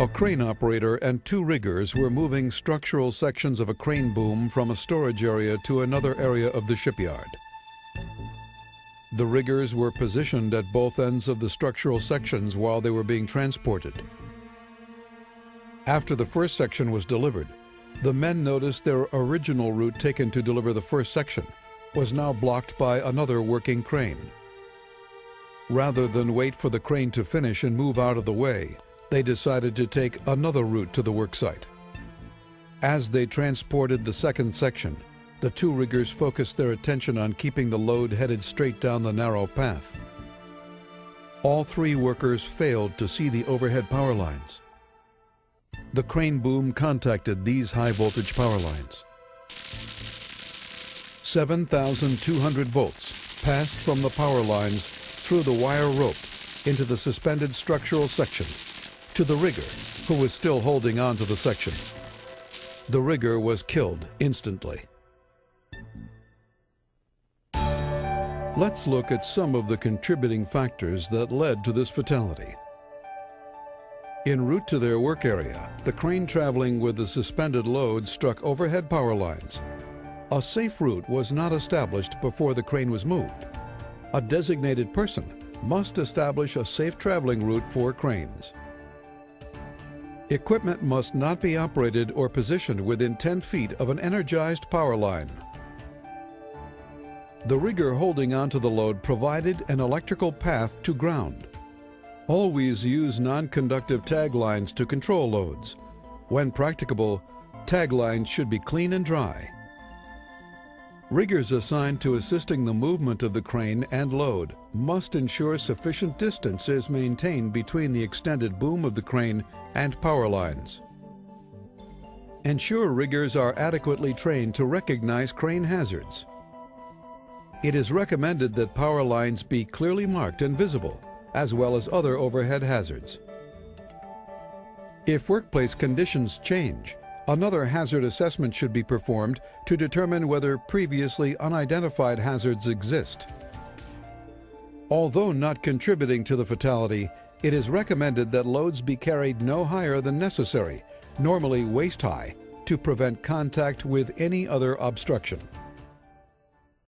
A crane operator and 2 riggers were moving structural sections of a crane boom from a storage area to another area of the shipyard. The riggers were positioned at both ends of the structural sections while they were being transported. After the first section was delivered, the men noticed their original route taken to deliver the first section was now blocked by another working crane. Rather than wait for the crane to finish and move out of the way, they decided to take another route to the worksite. As they transported the second section, the 2 riggers focused their attention on keeping the load headed straight down the narrow path. All 3 workers failed to see the overhead power lines. The crane boom contacted these high-voltage power lines. 7,200 volts passed from the power lines through the wire rope into the suspended structural section to the rigger, who was still holding on to the section. The rigger was killed instantly. Let's look at some of the contributing factors that led to this fatality. En route to their work area, the crane traveling with the suspended load struck overhead power lines. A safe route was not established before the crane was moved. A designated person must establish a safe traveling route for cranes. Equipment must not be operated or positioned within 10 feet of an energized power line. The rigger holding onto the load provided an electrical path to ground. Always use non-conductive tag lines to control loads. When practicable, tag lines should be clean and dry. Riggers assigned to assisting the movement of the crane and load must ensure sufficient distance is maintained between the extended boom of the crane and power lines. Ensure riggers are adequately trained to recognize crane hazards. It is recommended that power lines be clearly marked and visible, as well as other overhead hazards. If workplace conditions change, another hazard assessment should be performed to determine whether previously unidentified hazards exist. Although not contributing to the fatality, it is recommended that loads be carried no higher than necessary, normally waist high, to prevent contact with any other obstruction.